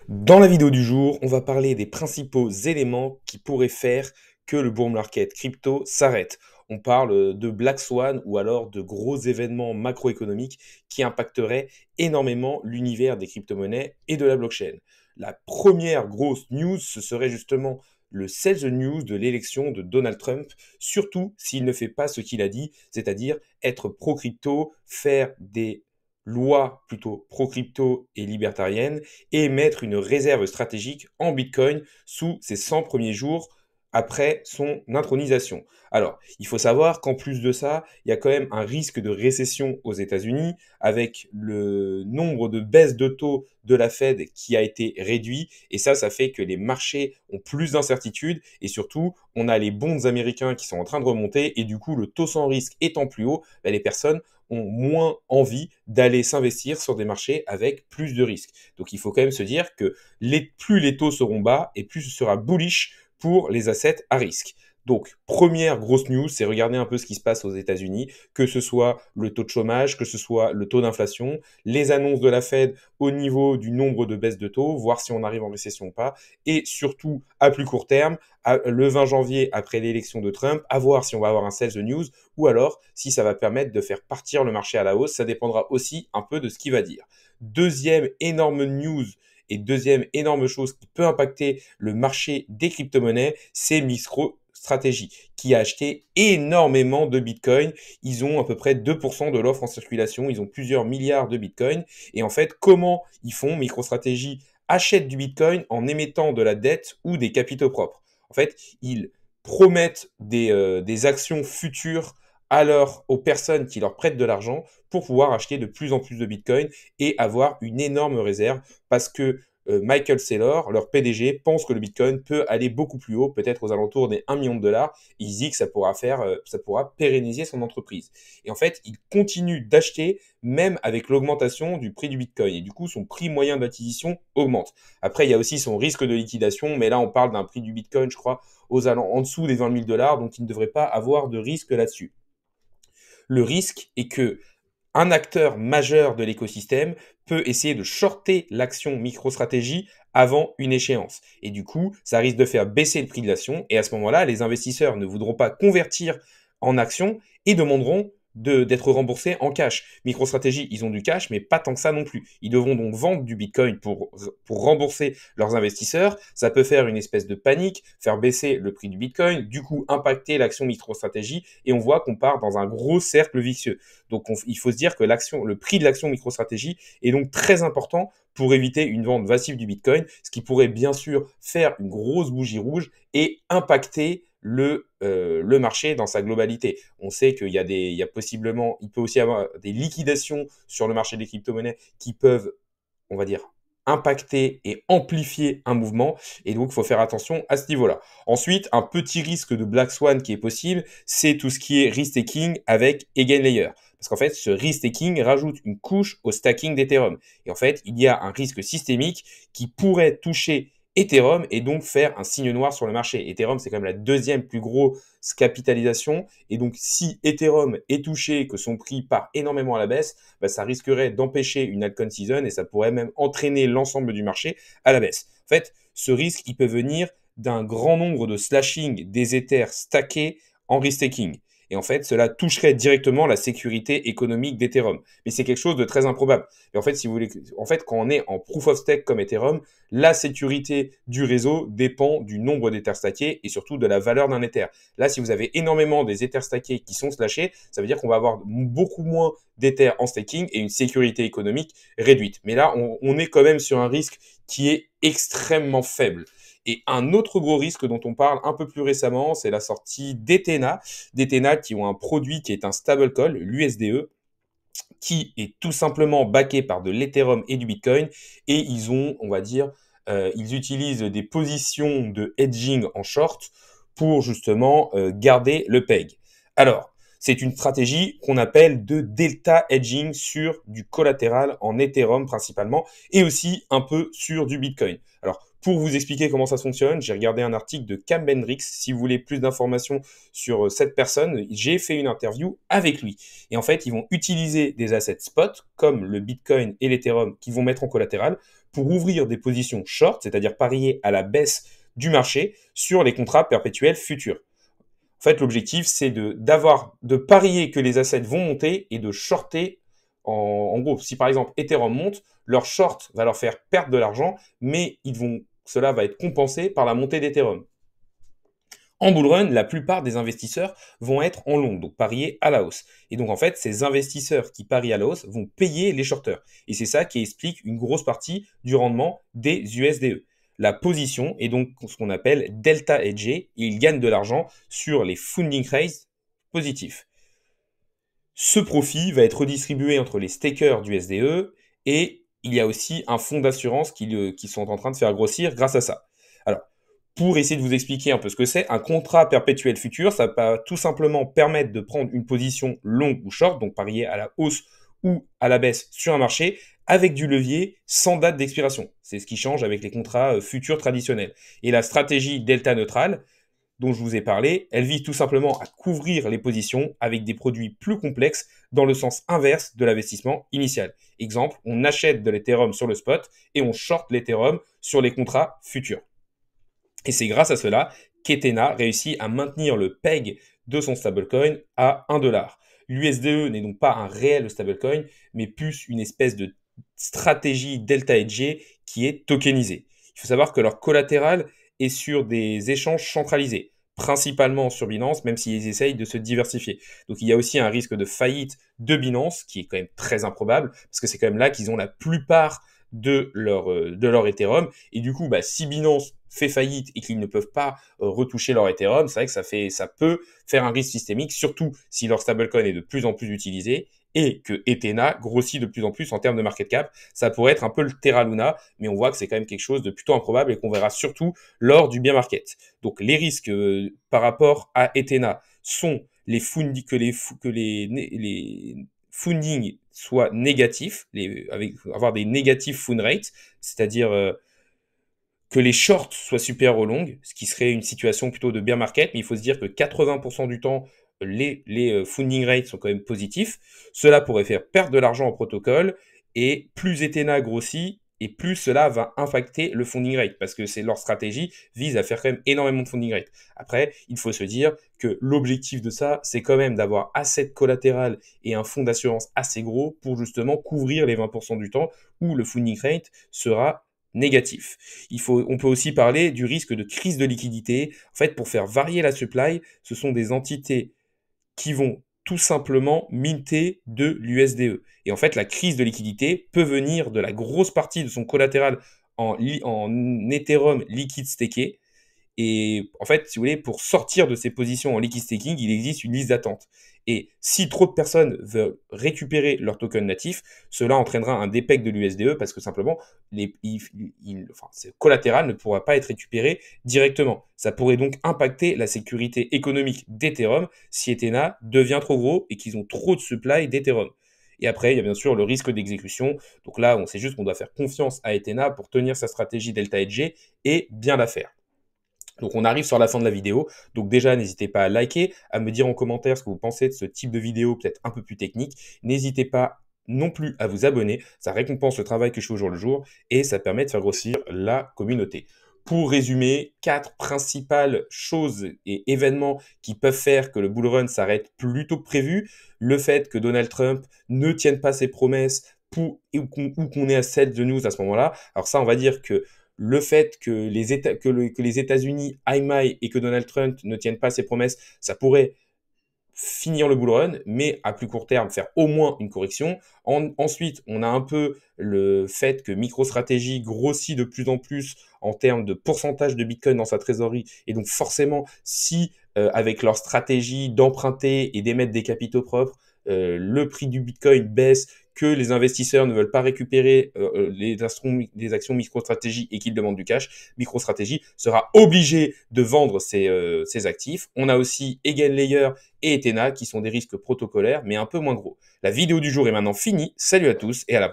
Dans la vidéo du jour, on va parler des principaux éléments qui pourraient faire que le bull market crypto s'arrête. On parle de Black Swan ou alors de gros événements macroéconomiques qui impacteraient énormément l'univers des crypto-monnaies et de la blockchain. La première grosse news, ce serait justement le sell the news de l'élection de Donald Trump, surtout s'il ne fait pas ce qu'il a dit, c'est-à-dire être pro-crypto, faire des lois plutôt pro-crypto et libertariennes, et mettre une réserve stratégique en Bitcoin sous ses 100 premiers jours après son intronisation. Alors, il faut savoir qu'en plus de ça, il y a quand même un risque de récession aux États-Unis avec le nombre de baisses de taux de la Fed qui a été réduit. Et ça fait que les marchés ont plus d'incertitudes et surtout, on a les bonds américains qui sont en train de remonter et du coup, le taux sans risque étant plus haut, les personnes ont moins envie d'aller s'investir sur des marchés avec plus de risques. Donc il faut quand même se dire que plus les taux seront bas et plus ce sera bullish pour les assets à risque. Donc, première grosse news, c'est regarder un peu ce qui se passe aux États-Unis, que ce soit le taux de chômage, que ce soit le taux d'inflation, les annonces de la Fed au niveau du nombre de baisses de taux, voir si on arrive en récession ou pas, et surtout à plus court terme, le 20 janvier après l'élection de Trump, à voir si on va avoir un sell the news ou alors si ça va permettre de faire partir le marché à la hausse. Ça dépendra aussi un peu de ce qu'il va dire. Deuxième énorme news et deuxième énorme chose qui peut impacter le marché des crypto-monnaies, c'est MicroStrategy qui a acheté énormément de Bitcoin. Ils ont à peu près 2% de l'offre en circulation. Ils ont plusieurs milliards de Bitcoin. Et en fait, comment ils font? MicroStrategy achète du Bitcoin en émettant de la dette ou des capitaux propres. En fait, ils promettent des actions futures aux personnes qui leur prêtent de l'argent pour pouvoir acheter de plus en plus de Bitcoin et avoir une énorme réserve parce que Michael Saylor, leur PDG, pense que le Bitcoin peut aller beaucoup plus haut, peut-être aux alentours des 1 million de dollars. Il dit que ça pourra pérenniser son entreprise. Et en fait, il continue d'acheter même avec l'augmentation du prix du Bitcoin. Et du coup, son prix moyen d'acquisition augmente. Après, il y a aussi son risque de liquidation, mais là, on parle d'un prix du Bitcoin, je crois, en dessous des 20 000 dollars, donc il ne devrait pas avoir de risque là-dessus. Le risque est que un acteur majeur de l'écosystème peut essayer de shorter l'action MicroStrategy avant une échéance. Et du coup, ça risque de faire baisser le prix de l'action. Et à ce moment-là, les investisseurs ne voudront pas convertir en action et demanderont d'être remboursés en cash. MicroStrategy, ils ont du cash, mais pas tant que ça non plus. Ils devront donc vendre du Bitcoin pour rembourser leurs investisseurs. Ça peut faire une espèce de panique, faire baisser le prix du Bitcoin, du coup impacter l'action MicroStrategy, et on voit qu'on part dans un gros cercle vicieux. Donc il faut se dire que le prix de l'action MicroStrategy est donc très important pour éviter une vente massive du Bitcoin, ce qui pourrait bien sûr faire une grosse bougie rouge et impacter le marché dans sa globalité. On sait qu'il y a il peut aussi y avoir des liquidations sur le marché des crypto-monnaies qui peuvent, on va dire, impacter et amplifier un mouvement. Et donc, il faut faire attention à ce niveau-là. Ensuite, un petit risque de Black Swan qui est possible, c'est tout ce qui est restaking avec EigenLayer. Parce qu'en fait, ce restaking rajoute une couche au stacking d'Ethereum. Et en fait, il y a un risque systémique qui pourrait toucher Ethereum et donc faire un signe noir sur le marché. Ethereum, c'est quand même la deuxième plus grosse capitalisation. Et donc, si Ethereum est touché, que son prix part énormément à la baisse, ça risquerait d'empêcher une altcoin season et ça pourrait même entraîner l'ensemble du marché à la baisse. En fait, ce risque, il peut venir d'un grand nombre de slashing des Ethers stackés en restaking. Et en fait, cela toucherait directement la sécurité économique d'Ethereum. Mais c'est quelque chose de très improbable. Et en fait, si vous voulez, en fait, quand on est en proof of stake comme Ethereum, la sécurité du réseau dépend du nombre d'Ethers stackés et surtout de la valeur d'un Ether. Là, si vous avez énormément des Ethers stackés qui sont slashés, ça veut dire qu'on va avoir beaucoup moins d'Ethers en staking et une sécurité économique réduite. Mais là, on est quand même sur un risque qui est extrêmement faible. Et un autre gros risque dont on parle un peu plus récemment, c'est la sortie d'Ethena. D'Ethena qui ont un produit qui est un stablecoin, l'USDE, qui est tout simplement backé par de l'Ethereum et du Bitcoin. Et ils ont, on va dire, ils utilisent des positions de hedging en short pour justement garder le peg. Alors, c'est une stratégie qu'on appelle de delta hedging sur du collatéral en Ethereum principalement et aussi un peu sur du Bitcoin. Alors, pour vous expliquer comment ça fonctionne, j'ai regardé un article de Cam Bendrix. Si vous voulez plus d'informations sur cette personne, j'ai fait une interview avec lui. Et en fait, ils vont utiliser des assets spot comme le Bitcoin et l'Ethereum qu'ils vont mettre en collatéral pour ouvrir des positions short, c'est-à-dire parier à la baisse du marché sur les contrats perpétuels futurs. En fait, l'objectif, c'est de parier que les assets vont monter et de shorter. En gros, si par exemple Ethereum monte, leur short va leur faire perdre de l'argent, mais cela va être compensé par la montée d'Ethereum. En bull run, la plupart des investisseurs vont être en long, donc parier à la hausse. Et donc en fait, ces investisseurs qui parient à la hausse vont payer les shorters. Et c'est ça qui explique une grosse partie du rendement des USDE. La position est donc ce qu'on appelle delta hedge et ils gagnent de l'argent sur les funding rates positifs. Ce profit va être redistribué entre les stakers du SDE et il y a aussi un fonds d'assurance qui sont en train de faire grossir grâce à ça. Alors, pour essayer de vous expliquer un peu ce que c'est, un contrat perpétuel futur, ça va tout simplement permettre de prendre une position longue ou short, donc parier à la hausse ou à la baisse sur un marché, avec du levier sans date d'expiration. C'est ce qui change avec les contrats futurs traditionnels. Et la stratégie delta neutrale, dont je vous ai parlé, elle vise tout simplement à couvrir les positions avec des produits plus complexes dans le sens inverse de l'investissement initial. Exemple, on achète de l'Ethereum sur le spot et on short l'Ethereum sur les contrats futurs. Et c'est grâce à cela qu'Ethena réussit à maintenir le peg de son stablecoin à 1$. L'USDE n'est donc pas un réel stablecoin, mais plus une espèce de stratégie delta hedgée qui est tokenisée. Il faut savoir que leur collatéral est sur des échanges centralisés, principalement sur Binance, même s'ils essayent de se diversifier. Donc il y a aussi un risque de faillite de Binance, qui est quand même très improbable, parce que c'est quand même là qu'ils ont la plupart de leur Ethereum. Et du coup, si Binance fait faillite et qu'ils ne peuvent pas retoucher leur Ethereum, c'est vrai que ça peut faire un risque systémique, surtout si leur stablecoin est de plus en plus utilisé et que Ethena grossit de plus en plus en termes de market cap. Ça pourrait être un peu le Terra Luna, mais on voit que c'est quand même quelque chose de plutôt improbable et qu'on verra surtout lors du bear market. Donc les risques par rapport à Ethena sont que les funding soient négatifs, avoir des négatifs fund rates, c'est-à-dire que les shorts soient supérieurs aux longues, ce qui serait une situation plutôt de bear market, mais il faut se dire que 80% du temps, les funding rates sont quand même positifs. Cela pourrait faire perdre de l'argent au protocole, et plus Ethena grossit, et plus cela va impacter le funding rate, parce que leur stratégie vise à faire quand même énormément de funding rate. Après, il faut se dire que l'objectif de ça, c'est quand même d'avoir assez de collatéral et un fonds d'assurance assez gros pour justement couvrir les 20% du temps où le funding rate sera négatif. On peut aussi parler du risque de crise de liquidité. En fait, pour faire varier la supply, ce sont des entités qui vont tout simplement minter de l'USDE. Et en fait, la crise de liquidité peut venir de la grosse partie de son collatéral en Ethereum liquide staké. Et en fait, si vous voulez, pour sortir de ces positions en liquid staking, il existe une liste d'attente. Et si trop de personnes veulent récupérer leur token natif, cela entraînera un dépeg de l'USDE parce que simplement, ce collatéral ne pourra pas être récupéré directement. Ça pourrait donc impacter la sécurité économique d'Ethereum si Ethena devient trop gros et qu'ils ont trop de supply d'Ethereum. Et après, il y a bien sûr le risque d'exécution. Donc là, on sait juste qu'on doit faire confiance à Ethena pour tenir sa stratégie delta hedgée et bien la faire. Donc on arrive sur la fin de la vidéo, donc déjà n'hésitez pas à liker, à me dire en commentaire ce que vous pensez de ce type de vidéo peut-être un peu plus technique, n'hésitez pas non plus à vous abonner, ça récompense le travail que je fais au jour le jour et ça permet de faire grossir la communauté. Pour résumer, 4 principales choses et événements qui peuvent faire que le bull run s'arrête plus tôt que prévu, le fait que Donald Trump ne tienne pas ses promesses ou qu'on ait à 7 de news à ce moment-là. Alors ça, on va dire que le fait que les États-Unis aillent mal et que Donald Trump ne tienne pas ses promesses, ça pourrait finir le bull run, mais à plus court terme, faire au moins une correction. Ensuite, on a un peu le fait que MicroStrategy grossit de plus en plus en termes de pourcentage de Bitcoin dans sa trésorerie. Et donc forcément, si avec leur stratégie d'emprunter et d'émettre des capitaux propres, le prix du Bitcoin baisse, que les investisseurs ne veulent pas récupérer les actions MicroStrategy et qu'ils demandent du cash, MicroStrategy sera obligé de vendre ses actifs. On a aussi EigenLayer et Ethena qui sont des risques protocolaires mais un peu moins gros. La vidéo du jour est maintenant finie. Salut à tous et à la prochaine.